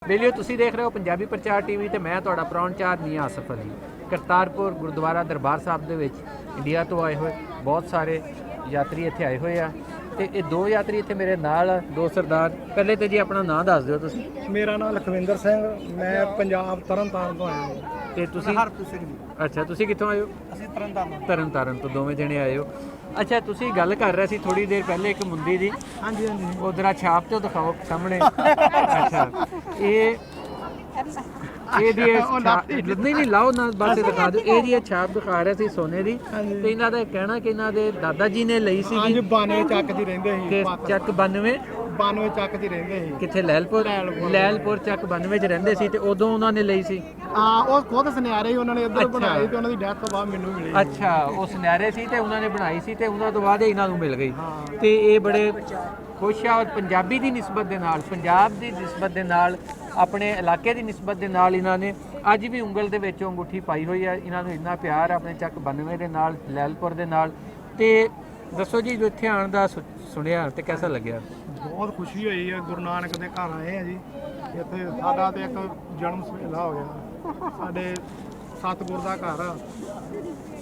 ਵੇਲਿਓ ਤੁਸੀਂ ਦੇਖ ਰਹੇ ਹੋ ਪੰਜਾਬੀ ਪ੍ਰਚਾਰ ਟੀਵੀ ਤੇ ਮੈਂ ਤੁਹਾਡਾ ਪ੍ਰਾਹੁਣਚਾਰ ਮੀਆਂ ਆਸਫ ਅਲੀ। ਕਰਤਾਰਪੁਰ ਗੁਰਦੁਆਰਾ ਦਰਬਾਰ ਸਾਹਿਬ ਦੇ ਵਿੱਚ ਇੰਡੀਆ ਤੋਂ ਆਏ ਹੋਏ ਬਹੁਤ ਸਾਰੇ ਯਾਤਰੀ ਇੱਥੇ ਆਏ ਹੋਏ ਆ ਤੇ ਇਹ ਦੋ ਯਾਤਰੀ ਇੱਥੇ ਮੇਰੇ ਨਾਲ ਦੋ ਸਰਦਾਰ। ਪਹਿਲੇ ਤੇ ਜੀ ਆਪਣਾ ਨਾਂ ਦੱਸ ਦਿਓ ਤੁਸੀਂ। ਮੇਰਾ ਨਾਮ ਲਖਵਿੰਦਰ ਸਿੰਘ, ਮੈਂ ਪੰਜਾਬ ਤਰਨਤਾਰਨ ਤੋਂ ਆਇਆ ਹਾਂ। ਤੇ ਤੁਸੀਂ? ਹਰਪ੍ਰੀਤ ਸਿੰਘ ਜੀ। ਅੱਛਾ, ਤੁਸੀਂ ਕਿੱਥੋਂ ਆਏ ਹੋ? ਅਸੀਂ ਤਰਨਤਾਰਨ। ਤਰਨਤਾਰਨ ਤੋਂ ਦੋਵੇਂ ਜਣੇ ਆਏ ਹੋ। ਅੱਛਾ, ਤੁਸੀਂ ਗੱਲ ਕਰ ਰਹੇ ਸੀ ਥੋੜੀ ਦੇਰ ਪਹਿਲੇ ਇੱਕ ਮੁੰਦੀ ਦੀ। ਹਾਂਜੀ ਹਾਂਜੀ। ਉਹ ਜ਼ਰਾ ਛਾਪ ਤੇ ਦਿਖਾਓ ਸਾਹਮਣੇ। ਅੱਛਾ, ਇਹਦੀ ਨਹੀਂ ਲਾਓ ਨਾ, ਬਸ ਦਿਖਾ ਦਿਓ। ਇਹਦੀ ਛਾਪ ਦਿਖਾ ਰਿਹਾ ਸੀ ਸੋਨੇ ਦੀ ਤੇ ਇਹਨਾਂ ਦਾ ਕਹਿਣਾ ਕਿ ਇਹਨਾਂ ਦੇ ਦਾਦਾ ਜੀ ਨੇ ਲਈ ਸੀ। ਹਾਂਜੀ, 92 ਚੱਕ ਦੀ ਰਹਿੰਦੇ ਸੀ। ਚੱਕ 92 ਚੱਕ ਦੀ ਰਹਿੰਦੇ ਸੀ। ਕਿੱਥੇ? ਲੈਲਪੁਰ ਚੱਕ 92 ਚ ਰਹਿੰਦੇ ਸੀ ਤੇ ਉਦੋਂ ਉਹਨਾਂ ਨੇ ਲਈ ਸੀ। ਹਾਂ, ਉਹ ਖੁਦ ਸੁਨਿਆਰੇ ਉਹਨਾਂ ਨੇ ਇੱਧਰ ਬਣਾਈ ਤੇ ਉਹਨਾਂ ਦੀ ਡੈਥ ਤੋਂ ਬਾਅਦ ਮੈਨੂੰ ਮਿਲੀ। ਅੱਛਾ, ਉਹ ਸੁਨਿਆਰੇ ਸੀ ਤੇ ਉਹਨਾਂ ਨੇ ਬਣਾਈ ਸੀ ਤੇ ਉਹਨਾਂ ਤੋਂ ਬਾਅਦ ਇਹਨਾਂ ਨੂੰ ਮਿਲ ਗਈ। ਤੇ ਇਹ ਬੜੇ ਖੁਸ਼ ਆ। ਔਰ ਪੰਜਾਬੀ ਦੀ ਨਿਸਬਤ ਦੇ ਨਾਲ, ਪੰਜਾਬ ਦੀ ਨਿਸਬਤ ਦੇ ਨਾਲ, ਆਪਣੇ ਇਲਾਕੇ ਦੀ ਨਿਸਬਤ ਦੇ ਨਾਲ ਇਹਨਾਂ ਨੇ ਅੱਜ ਵੀ ਉਂਗਲ ਦੇ ਵਿੱਚ ਅੰਗੂਠੀ ਪਾਈ ਹੋਈ ਆ। ਇਹਨਾਂ ਨੂੰ ਇੰਨਾ ਪਿਆਰ ਆਪਣੇ ਚੱਕ 92 ਦੇ ਨਾਲ, ਲੈਲਪੁਰ ਦੇ ਨਾਲ। ਤੇ ਦੱਸੋ ਜੀ, ਜੋ ਇੱਥੇ ਆਉਣ ਦਾ ਸੁਣਿਆ ਤੇ ਕਿਹਦਾ ਲੱਗਿਆ? ਬਹੁਤ ਖੁਸ਼ੀ ਹੋਈ ਹੈ। ਗੁਰੂ ਨਾਨਕ ਦੇ ਘਰ ਆਏ ਆ ਜੀ। ਇੱਥੇ ਸਾਡਾ ਤੇ ਇੱਕ ਜਨਮ ਸੁਹੇਲਾ ਹੋ ਗਿਆ। ਸਾਡੇ ਸਤਿਗੁਰ ਦਾ ਘਰ ਆ।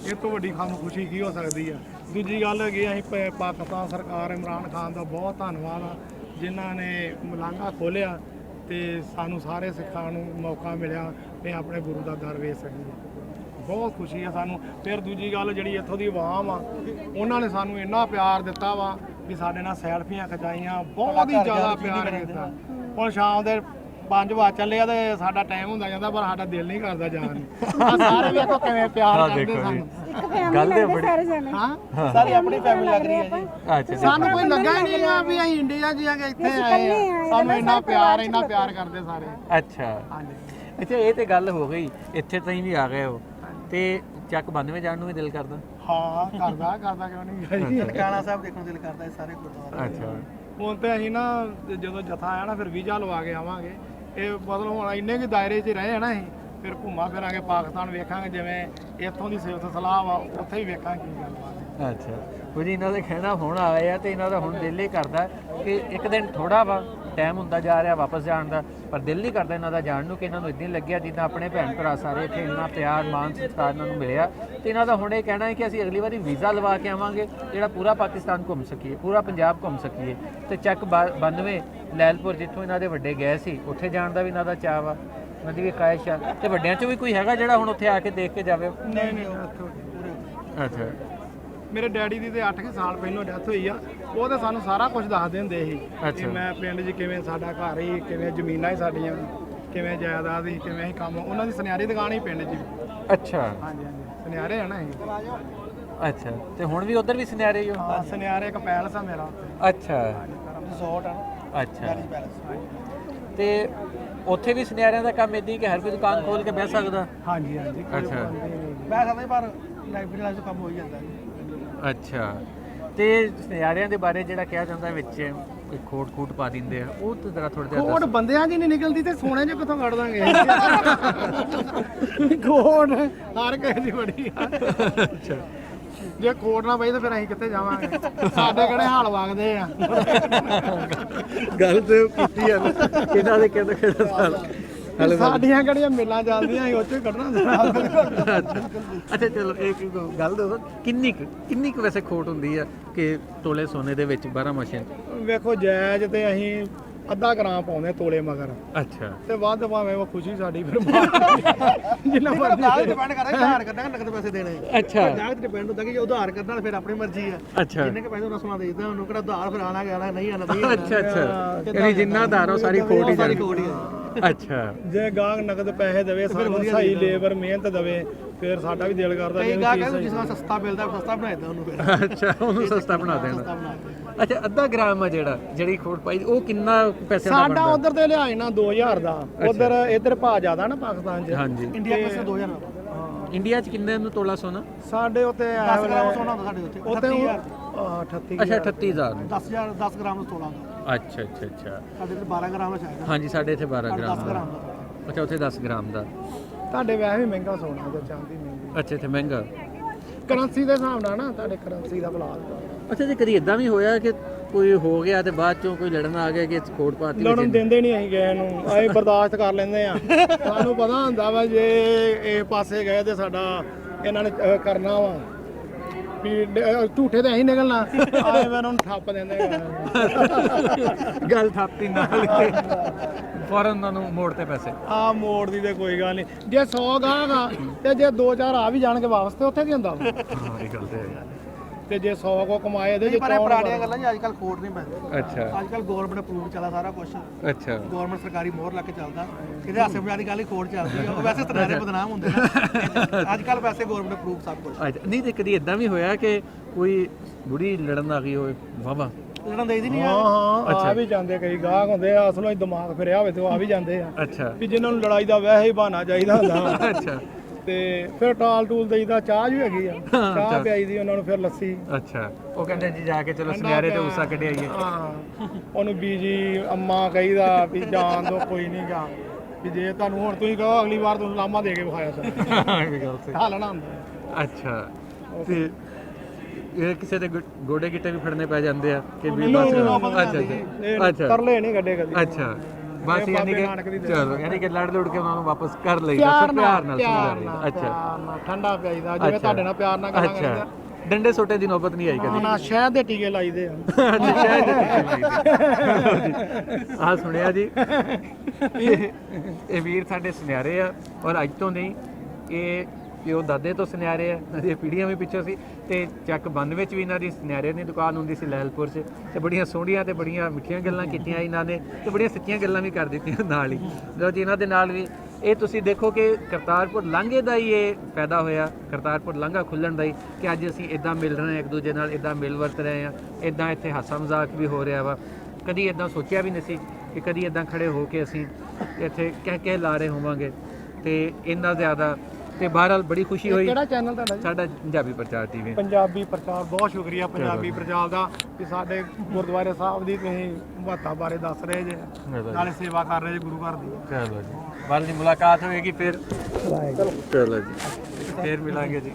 ਇਹ ਤੋਂ ਵੱਡੀ ਸਾਨੂੰ ਖੁਸ਼ੀ ਕੀ ਹੋ ਸਕਦੀ ਆ। ਦੂਜੀ ਗੱਲ ਹੈਗੀ, ਅਸੀਂ ਪਾਕਿਸਤਾਨ ਸਰਕਾਰ, ਇਮਰਾਨ ਖਾਨ ਦਾ ਬਹੁਤ ਧੰਨਵਾਦ ਆ ਜਿਨ੍ਹਾਂ ਨੇ ਮਲਾਂਘਾ ਖੋਲ੍ਹਿਆ ਤੇ ਸਾਨੂੰ ਸਾਰੇ ਸਿੱਖਾਂ ਨੂੰ ਮੌਕਾ ਮਿਲਿਆ ਕਿ ਆਪਣੇ ਗੁਰੂ ਦਾ ਦਰ ਵੇਖ ਸਕੀਏ। ਬਹੁਤ ਖੁਸ਼ੀ ਆ ਸਾਨੂੰ। ਫਿਰ ਦੂਜੀ ਗੱਲ ਜਿਹੜੀ ਇੱਥੋਂ ਦੀ ਆਵਾਮ ਆ, ਉਹਨਾਂ ਨੇ ਸਾਨੂੰ ਇੰਨਾ ਪਿਆਰ ਦਿੱਤਾ ਵਾ ਵੀ ਸਾਡੇ ਨਾਲ ਸੈਲਫੀਆਂ ਖਿਚਾਈਆਂ, ਬਹੁਤ ਹੀ ਜ਼ਿਆਦਾ ਪਿਆਰ ਕੀਤਾ। ਹੁਣ ਸ਼ਾਮ ਦੇ 5 ਵਜੇ ਚੱਲੇ ਆ ਤੇ ਸਾਡਾ ਟਾਈਮ ਹੁੰਦਾ ਜਾਂਦਾ, ਪਰ ਸਾਡਾ ਦਿਲ ਨਹੀਂ ਕਰਦਾ ਜਾਣ ਨੂੰ। ਸਾਰੇ ਵੇਖੋ ਕਿਵੇਂ ਪਿਆਰ ਕਰਦੇ ਸਾਨੂੰ। ਗੱਲ ਤੇ ਬੜੀ ਹਾਂ, ਸਾਰੀ ਆਪਣੀ ਫੈਮਿਲੀ ਲੱਗ ਰਹੀ ਹੈ ਜੀ। ਅੱਛਾ, ਸਾਨੂੰ ਕੋਈ ਲੱਗਾ ਹੀ ਨਹੀਂ ਆ ਵੀ ਅਸੀਂ ਇੰਡੀਆ 'ਚ ਆ ਕੇ ਇੱਥੇ ਆਏ ਆ। ਸਾਨੂੰ ਇੰਨਾ ਪਿਆਰ ਕਰਦੇ ਸਾਰੇ। ਅੱਛਾ ਹਾਂਜੀ। ਅੱਛਾ, ਇਹ ਤੇ ਗੱਲ ਹੋ ਗਈ। ਇੱਥੇ ਤੁਸੀਂ ਵੀ ਆ ਗਏ ਹੋ ਤੇ ਚੱਕ 92 ਜਾਣ ਨੂੰ ਵੀ ਦਿਲ ਕਰਦਾ? ਹਾਂ, ਕਰਦਾ ਕਿਉਂ ਨਹੀਂ। ਨਨਕਾਣਾ ਸਾਹਿਬ ਦੇਖਣ ਨੂੰ ਦਿਲ ਕਰਦਾ ਹੈ, ਸਾਰੇ ਗੁਰਦੁਆਰੇ। ਅੱਛਾ, ਹੁਣ ਤੇ ਅਸੀਂ ਨਾ ਜਦੋਂ ਜਥਾ ਆਇਆ ਨਾ, ਫਿਰ ਵੀਜ਼ਾ ਲਵਾ ਕੇ ਆਵਾਂਗੇ। ਇਹ ਮਤਲਬ ਹੁਣ ਇੰਨੇ ਕਿ ਦਾਇਰੇ 'ਚ ਰਹੇ ਆ ਨਾ, ਅਸੀਂ ਫਿਰ ਘੁੰਮਾ ਫਿਰਾਂਗੇ, ਪਾਕਿਸਤਾਨ ਵੇਖਾਂਗੇ, ਜਿਵੇਂ ਇੱਥੋਂ ਦੀ ਸਿਫਤ ਸਲਾਹ ਵਾ ਉੱਥੇ ਹੀ ਵੇਖਾਂਗੇ ਕੀ ਗੱਲਬਾਤ। ਅੱਛਾ, ਕੁਝ ਇਹਨਾਂ ਦੇ ਕਹਿਣਾ ਹੁਣ ਆਏ ਆ ਤੇ ਇਹਨਾਂ ਦਾ ਹੁਣ ਦਿਲ ਹੀ ਕਰਦਾ ਕਿ ਇੱਕ ਦਿਨ ਥੋੜਾ ਵਾ ਟਾਈਮ ਹੁੰਦਾ ਜਾ ਰਿਹਾ ਵਾਪਸ ਜਾਣ ਦਾ, ਪਰ ਦਿਲ ਨਹੀਂ ਕਰਦਾ ਇਹਨਾਂ ਦਾ ਜਾਣ ਨੂੰ ਕਿ ਇਹਨਾਂ ਨੂੰ ਇੱਦਾਂ ਲੱਗਿਆ ਜਿੱਦਾਂ ਆਪਣੇ ਭੈਣ ਭਰਾ ਸਾਰੇ ਇੱਥੇ ਇੰਨਾ ਪਿਆਰ ਮਾਣ ਸਤਿਕਾਰ ਇਹਨਾਂ ਨੂੰ ਮਿਲਿਆ। ਤੇ ਇਹਨਾਂ ਦਾ ਹੁਣ ਇਹ ਕਹਿਣਾ ਹੈ ਕਿ ਅਸੀਂ ਅਗਲੀ ਵਾਰੀ ਵੀਜ਼ਾ ਲਵਾ ਕੇ ਆਵਾਂਗੇ, ਜਿਹੜਾ ਪੂਰਾ ਪਾਕਿਸਤਾਨ ਘੁੰਮ ਸਕੀਏ, ਪੂਰਾ ਪੰਜਾਬ ਘੁੰਮ ਸਕੀਏ। ਤੇ ਚੱਕ 92 ਲੈਲਪੁਰ ਜਿੱਥੋਂ ਇਹਨਾਂ ਦੇ ਵੱਡੇ ਗਏ ਸੀ, ਉੱਥੇ ਜਾਣ ਦਾ ਵੀ ਇਹਨਾਂ ਦਾ ਚਾਅ ਵਾ, ਉਹਨਾਂ ਦੀ ਵੀ ਖਾਹਿਸ਼ ਆ। ਤੇ ਵੱਡਿਆਂ 'ਚੋਂ ਵੀ ਕੋਈ ਹੈਗਾ ਜਿਹੜਾ ਹੁਣ ਉੱਥੇ ਆ ਕੇ ਦੇਖ ਕੇ ਜਾਵੇ? ਨਹੀਂ। ਅੱਛਾ, ਮੇਰੇ ਡੈਡੀ ਦੀ ਤੇ 8 ਸਾਲ ਪਹਿਲਾਂ ਡੈਥ ਹੋਈ ਆ। ਉਹ ਤਾਂ ਸਾਨੂੰ ਸਾਰਾ ਕੁਝ ਦੱਸਦੇ ਹੁੰਦੇ ਸੀ ਕਿ ਮੈਂ ਪਿੰਡ 'ਚ ਕਿਵੇਂ ਸਾਡਾ ਘਰ ਹੀ, ਕਿਵੇਂ ਜ਼ਮੀਨਾਂ ਹੀ ਸਾਡੀਆਂ, ਕਿਵੇਂ ਜਾਇਦਾਦ ਸੀ, ਕਿਵੇਂ ਅਸੀਂ ਕੰਮ। ਉਹਨਾਂ ਦੀ ਸੁਨਿਆਰੀ ਦੁਕਾਨ ਹੀ ਪਿੰਡ 'ਚ। ਅੱਛਾ, ਹਾਂਜੀ, ਸੁਨਿਆਰੇ ਆ ਨਾ ਇਹ। ਅੱਛਾ, ਤੇ ਹੁਣ ਵੀ ਉਧਰ ਵੀ ਸੁਨਿਆਰੇ ਹੀ ਹੋ? ਹਾਂ, ਸੁਨਿਆਰੇ ਇੱਕ ਪੈਲਸ ਆ ਮੇਰਾ। ਅੱਛਾ, ਰਿਜ਼ੋਰਟ ਆ। ਅੱਛਾ, ਤੇ ਉੱਥੇ ਵੀ ਸੁਨਿਆਰਿਆਂ ਦਾ ਕੰਮ ਇਦਾਂ ਹੀ ਕਿ ਹਰ ਕੋਈ ਦੁਕਾਨ ਖੋਲ ਕੇ ਬਹਿ ਸਕਦਾ? ਹਾਂਜੀ। ਅੱਛਾ, ਬਹਿ ਸਕਦਾ ਪਰ ਲਾਈਬ੍ਰੇਰੀ ਵਾਲਾ ਕੰਮ ਹੋ ਹੀ ਜਾਂਦਾ। ਅੱਛਾ, ਤੇ ਸੁਨਿਆਰਿਆਂ ਦੇ ਬਾਰੇ ਜਿਹੜਾ ਕਿਹਾ ਜਾਂਦਾ ਵਿੱਚ ਕੋਈ ਖੋਟ ਪਾ ਦਿੰਦੇ ਆ, ਉਹ ਤੇ ਜ਼ਰਾ ਥੋੜਾ ਜਿਹਾ ਖੋਟ ਬੰਦਿਆਂ ਦੀ ਨਹੀਂ ਨਿਕਲਦੀ ਤੇ ਸੋਨੇ 'ਚ ਕਿੱਥੋਂ ਕੱਢ ਦਾਂਗੇ? ਖੋਟ ਹਰ ਕਿਸੇ ਦੀ ਬੜੀ ਆ। ਅੱਛਾ, ਜੇ ਖੋਟ ਨਾ ਪਈ ਤਾਂ ਫਿਰ ਅਸੀਂ ਕਿੱਥੇ ਜਾਵਾਂਗੇ? ਸਾਡੇ ਕਿਹੜੇ ਹਾਲ ਵਗਦੇ ਆ। ਗੱਲ ਤੇ ਕੀਤੀ ਆ ਇਹਨਾਂ ਦੇ ਕਿਹੜਾ ਸਾਲ ਸਾਡੀਆਂ ਕਿਹੜੀਆਂ ਮਿਲਾਂ ਚੱਲਦੀਆਂ ਸੀ, ਉਹ 'ਚ ਕੱਢਣਾ। ਅੱਛਾ, ਚਲੋ ਇੱਕ ਗੱਲ ਦੱਸੋ, ਕਿੰਨੀ ਕੁ ਵੈਸੇ ਖੋਟ ਹੁੰਦੀ ਆ ਕਿ ਤੋਲੇ ਸੋਨੇ ਦੇ ਵਿੱਚ 12 ਮਸ਼ੀਨ? ਵੇਖੋ, ਜਾਇਜ਼ ਤੇ ਅਸੀਂ ਅੱਧਾ ਗ੍ਰਾਮ ਪਾਉਂਦੇ ਤੋਲੇ ਮਗਰ। ਅੱਛਾ, ਤੇ ਵੱਧ ਭਾਵੇਂ ਉਹ ਖੁਸ਼ੀ ਸਾਡੀ ਫਿਰ ਜਿੰਨਾ ਮਰਜ਼ੀ ਡਿਪੈਂਡ ਕਰਦਾ, ਉਧਾਰ ਕਰਨਾ ਨਕਦ ਪੈਸੇ ਦੇਣੇ। ਅੱਛਾ, ਜਾਇਜ਼ ਤੇ ਡਿਪੈਂਡ ਹੁੰਦਾ ਕਿ ਜੇ ਉਧਾਰ ਕਰਨਾ ਫਿਰ ਆਪਣੀ ਮਰਜ਼ੀ ਆ। ਅੱਛਾ, ਜਿੰਨੇ ਕ ਪੈਸੇ ਉਹਨਾਂ ਸੁਣਾ ਦੇਈਦਾ, ਉਹਨੂੰ ਕਿਹੜਾ ਉਧਾਰ ਫਿਰ ਆਣਾ ਗਿਆ ਨਹੀਂ ਆਣਾ। ਅੱਛਾ, ਯਾਨੀ ਜਿੰਨਾ ਉਧਾਰ ਉਹ ਸਾਰੀ ਖੋਟ ਹੀ ਸਾਰੀ ਜਾਂਦੀ। ਖੋਟ ਹੀ ਆ। ਅੱਛਾ, ਜੇ ਗਾਹਕ ਨਕਦ ਪੈਸੇ ਦੇਵੇ, ਸਾਨੂੰ ਸਹੀ ਲੇਬਰ ਮਿਹਨਤ ਦੇਵੇ, ਫਿਰ ਸਾਡਾ ਵੀ ਦਿਲ ਕਰਦਾ ਜਿਸ ਤਰ੍ਹਾਂ ਸਸਤਾ ਮਿਲਦਾ ਸਸਤਾ ਬਣਾ ਦਿੰਦਾ ਉਹਨੂੰ ਫਿਰ। ਅੱਛਾ, ਉਹਨੂੰ ਸਸਤਾ ਬਣਾ ਦੇਣਾ। ਅੱਛਾ, ਅੱਧਾ ਗ੍ਰਾਮ ਆ ਜਿਹੜੀ ਖੋਟ ਪਾਈ, ਉਹ ਕਿੰਨਾ ਪੈਸੇ ਦਾ ਬਣਦਾ? ਸਾਡਾ ਉਧਰ ਤੇ ਲਿਆਏ ਨਾ 2000 ਦਾ। ਉਧਰ ਇੱਧਰ ਭਾਅ ਜ਼ਿਆਦਾ ਨਾ ਪਾਕਿਸਤਾਨ 'ਚ। ਹਾਂਜੀ, ਇੰਡੀਆ ਪਾਸੇ 2000 ਦਾ। ਇੰਡੀਆ 'ਚ ਕਿੰਨੇ ਨੂੰ ਤੋਲਾ ਸੋਨਾ? ਸਾਡੇ ਉੱਤੇ 10 ਗ੍ਰਾਮ ਸੋਨਾ ਹੁੰਦਾ ਸਾਡੇ ਉੱਤੇ। 38। ਅੱਛਾ, 38000 10,000 10 ਗ੍ਰਾਮ ਦਾ ਤੋਲਾ ਹੁੰਦਾ। ਅੱਛਾ। ਸਾਡੇ ਇੱਥੇ 12 ਗ੍ਰਾਮ ਦਾ ਸ਼ਾਇਦ। ਹਾਂਜੀ, ਸਾਡੇ ਇੱਥੇ 12 ਗ੍ਰਾਮ 10 ਗ੍ਰਾਮ ਦਾ। ਅੱਛਾ, ਉੱਥੇ 10 ਗ੍ਰਾਮ ਦਾ। ਤੁਹਾਡੇ ਵੈਸੇ ਵੀ ਮਹਿੰਗਾ ਸੋਨਾ ਜਾਂ ਚਾਂਦੀ ਮਹਿੰਗੀ? ਅੱਛਾ, ਇੱਥੇ ਮਹਿੰਗਾ ਕਰੰਸੀ ਦੇ ਹਿਸਾਬ ਨਾਲ ਨਾ, ਤੁਹਾਡੇ ਕਰੰਸੀ ਦਾ ਬਲਾਲ। ਅੱਛਾ, ਜੇ ਕਦੀ ਇਦਾਂ ਵੀ ਹੋਇਆ ਕਿ ਕੋਈ ਹੋ ਗਿਆ ਤੇ ਬਾਅਦ ਚੋਂ ਕੋਈ ਲੜਨ ਆ ਗਿਆ ਕਿ ਖੋੜ ਪਾਤੀ ਲੜਨ ਦਿੰਦੇ ਨਹੀਂ ਅਸੀਂ ਗਏ ਨੂੰ, ਅਸੀਂ ਬਰਦਾਸ਼ਤ ਕਰ ਲੈਂਦੇ ਆ। ਸਾਨੂੰ ਪਤਾ ਹੁੰਦਾ ਵਾ ਜੇ ਇਹ ਪਾਸੇ ਗਏ ਤੇ ਸਾਡਾ ਇਹਨਾਂ ਨੇ ਕਰਨਾ ਵਾ ਵੀ ਝੂਠੇ ਤੇ ਅਸੀਂ ਨਿਕਲਣਾ, ਆਏ ਫਿਰ ਉਹਨੂੰ ਠੱਪ ਦਿੰਦੇ ਗੱਲ ਥਾਪੀ ਨਾਲ ਫੌਰਨ ਉਹਨਾਂ ਨੂੰ ਮੋੜ ਤੇ ਪੈਸੇ। ਆ ਮੋੜ ਦੀ ਤੇ ਕੋਈ ਗੱਲ ਨਹੀਂ, ਜੇ 100 ਗਾਹਗਾ ਤੇ ਜੇ 2-4 ਆ ਵੀ ਜਾਣਗੇ ਵਾਪਸ ਤੇ ਉੱਥੇ ਕੀ ਹੁੰਦਾ ਵਾ? ਹਾਂ ਇਹ ਗੱਲ ਤੇ ਹੈ। ਤੇ ਜੇ 100 ਕੋ ਕਮਾਏ ਇਹਦੇ ਪਰ ਇਹ ਪੁਰਾਣੀਆਂ ਗੱਲਾਂ ਜੀ, ਅੱਜ ਕੱਲ ਖੋਟ ਨਹੀਂ ਪੈਂਦੀ। ਅੱਛਾ ਅੱਜ ਕੱਲ ਗਵਰਨਮੈਂਟ ਅਪਰੂਵ ਚੱਲਦਾ ਸਾਰਾ ਕੁਝ, ਅੱਛਾ ਗਵਰਨਮੈਂਟ ਸਰਕਾਰੀ ਮੋਹਰ ਲਾ ਕੇ ਚੱਲਦਾ। ਕਿਤੇ ਹਾਸੇ ਮਜ਼ਾਕ ਦੀ ਗੱਲ ਹੀ ਖੋਟ ਚੱਲਦੀ ਆ, ਉਹ ਵੈਸੇ ਤਨਾਰੇ ਬਦਨਾਮ ਹੁੰਦੇ ਨੇ। ਅੱਜ ਕੱਲ ਵੈਸੇ ਗਵਰਨਮੈਂਟ ਅਪਰੂਵ ਸਭ ਕੁਝ। ਅੱਛਾ ਨਹੀਂ ਤੇ ਕਦੀ ਇਦਾਂ ਵੀ ਹੋਇਆ ਕਿ ਕੋਈ ਬੁੜੀ ਲੜਨ ਆ ਗਈ ਹੋਵੇ ਵਾਵਾ? ਲੜਨ ਦੇਈਦੀ ਨਹੀਂ ਹਾਂ ਹਾਂ ਆ ਵੀ ਜਾਂਦੇ ਕਈ ਗਾਹਕ ਹੁੰਦੇ ਆ, ਅਸਲੋਂ ਹੀ ਦਿਮਾਗ ਫਿਰਿਆ ਹੋਵੇ ਤੇ ਉਹ ਆ ਵੀ ਜਾਂਦੇ ਆ ਅੱਛਾ ਵੀ ਜਿਨ੍ਹਾਂ ਨੂੰ ਲੜਾਈ ਦਾ ਵੈਸੇ ਹੀ ਬਹਾਨਾ ਚਾਹੀਦਾ ਹੁੰਦਾ। ਅੱਛਾ ਤੇ ਫਿਰ ਟਾਲ ਟੂਲ ਦੇਈਦਾ, ਚਾਹ ਵੀ ਹੈਗੀ ਆ, ਚਾਹ ਪਿਆਈ ਦੀ ਉਹਨਾਂ ਨੂੰ, ਫਿਰ ਲੱਸੀ। ਅੱਛਾ ਉਹ ਕਹਿੰਦੇ ਜੀ ਜਾ ਕੇ ਚਲੋ ਸੁਨਿਆਰੇ ਤੇ ਉਸਾ ਕੱਢ ਆਈਏ। ਹਾਂ ਉਹਨੂੰ ਬੀਜੀ ਅੰਮਾ ਕਹੀਦਾ ਵੀ ਜਾਣ ਦੋ ਕੋਈ ਨਹੀਂ ਗਾ, ਵੀ ਜੇ ਤੁਹਾਨੂੰ ਹੁਣ ਤੁਸੀਂ ਕਹੋ ਅਗਲੀ ਵਾਰ ਤੁਹਾਨੂੰ ਲਾਮਾ ਦੇ ਕੇ ਵਿਖਾਇਆ ਸਰ ਇਹ ਵੀ ਗੱਲ ਸਹੀ। ਹਾਲਣਾ ਹੁੰਦਾ। ਅੱਛਾ ਤੇ ਇਹ ਕਿਸੇ ਦੇ ਗੋਡੇ ਗਿੱਟੇ ਵੀ ਫੜਨੇ ਪੈ ਜਾਂਦੇ ਆ ਕਿ ਵੀ ਬਸ ਅੱਛਾ ਅੱਛਾ ਤਰਲੇ ਨਹੀਂ ਕੱਢੇ ਕਦੀ। ਅੱਛਾ ਬਸ ਯਾਨੀ ਕਿ ਚਲੋ ਯਾਨੀ ਕਿ ਲੜ ਲੁੜ ਕੇ ਉਹਨਾਂ ਨੂੰ ਵਾਪਸ ਕਰ ਲਈਦਾ ਪਿਆਰ ਪਿਆਰ ਨਾਲ ਪਿਆਰ ਸਮਝਾ ਨਾਲ, ਅੱਛਾ ਪਿਆਰ ਨਾਲ, ਠੰਡਾ ਪਿਆਈਦਾ ਜਿਵੇਂ ਤੁਹਾਡੇ ਨਾਲ ਪਿਆਰ ਨਾਲ ਗੱਲਾਂ ਅੱਛਾ ਕਰੀਦਾ। ਡੰਡੇ ਸੋਟੇ ਦੀ ਨੌਬਤ ਨਹੀਂ ਆਈ ਕਦੀ? ਨਾ ਸ਼ਹਿਦ ਦੇ ਟੀਕੇ ਲਾਈਦੇ ਆ। ਆ ਸੁਣਿਆ ਜੀ ਇਹ ਵੀਰ ਸਾਡੇ ਸੁਨਿਆਰੇ ਆ ਔਰ ਅੱਜ ਤੋਂ ਨਹੀਂ ਇਹ ਪਿਓ ਦਾਦੇ ਤੋਂ ਸੁਨਿਆਰੇ ਆ, ਇਹਦੀਆਂ ਪੀੜ੍ਹੀਆਂ ਵੀ ਪਿੱਛੋਂ ਸੀ। ਤੇ ਚੱਕ ਬੰਦ ਵਿੱਚ ਵੀ ਇਹਨਾਂ ਦੀ ਸੁਨਿਆਰੇ ਦੀ ਦੁਕਾਨ ਹੁੰਦੀ ਸੀ ਲੈਲਪੁਰ 'ਚ, ਤੇ ਬੜੀਆਂ ਸੋਹਣੀਆਂ ਤੇ ਬੜੀਆਂ ਮਿੱਠੀਆਂ ਗੱਲਾਂ ਕੀਤੀਆਂ ਇਹਨਾਂ ਨੇ ਤੇ ਬੜੀਆਂ ਸੱਚੀਆਂ ਗੱਲਾਂ ਵੀ ਕਰ ਦਿੱਤੀਆਂ ਨਾਲ ਹੀ। ਲਓ ਜੀ ਇਹਨਾਂ ਦੇ ਨਾਲ ਵੀ ਇਹ ਤੁਸੀਂ ਦੇਖੋ ਕਿ ਕਰਤਾਰਪੁਰ ਲਾਂਘੇ ਦਾ ਹੀ ਇਹ ਫਾਇਦਾ ਹੋਇਆ, ਕਰਤਾਰਪੁਰ ਲਾਂਘਾ ਖੁੱਲ੍ਹਣ ਦਾ ਹੀ, ਕਿ ਅੱਜ ਅਸੀਂ ਇਦਾਂ ਮਿਲ ਰਹੇ ਹਾਂ ਇੱਕ ਦੂਜੇ ਨਾਲ, ਇਦਾਂ ਮਿਲ ਵਰਤ ਰਹੇ ਹਾਂ, ਇਦਾਂ ਇੱਥੇ ਹਾਸਾ ਮਜ਼ਾਕ ਵੀ ਹੋ ਰਿਹਾ ਵਾ। ਕਦੀ ਇਦਾਂ ਸੋਚਿਆ ਵੀ ਨਹੀਂ ਸੀ ਕਿ ਕਦੀ ਇਦਾਂ ਖੜੇ ਹੋ ਕੇ ਅਸੀਂ ਇੱਥੇ ਕਹਿ ਲਾ ਰਹੇ ਹੋਵਾਂਗੇ, ਤੇ ਇੰਨਾ ਜ਼ਿਆਦਾ। ਤੇ ਬਹਰਹਾਲ ਬੜੀ ਖੁਸ਼ੀ ਹੋਈ। ਕਿਹੜਾ ਚੈਨਲ ਤੁਹਾਡਾ ਜੀ? ਸਾਡਾ ਪੰਜਾਬੀ ਪ੍ਰਚਾਰ ਟੀਵੀ। ਪੰਜਾਬੀ ਪ੍ਰਚਾਰ, ਬਹੁਤ ਸ਼ੁਕਰੀਆ ਪੰਜਾਬੀ ਪ੍ਰਚਾਰ ਦਾ ਕਿ ਸਾਡੇ ਗੁਰਦੁਆਰੇ ਸਾਹਿਬ ਦੀ ਤੁਸੀਂ ਮਹੱਤਤਾ ਬਾਰੇ ਦੱਸ ਰਹੇ ਜੇ, ਨਾਲੇ ਸੇਵਾ ਕਰ ਰਹੇ ਜੇ ਗੁਰੂ ਘਰ ਦੀ। ਚਲੋ ਜੀ ਬਾਅਦ ਦੀ ਮੁਲਾਕਾਤ ਹੋਏਗੀ ਫਿਰ। ਚਲੋ ਜੀ ਫਿਰ ਮਿਲਾਂਗੇ ਜੀ।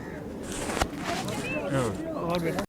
ਹੋਰ ਬੇਟਾ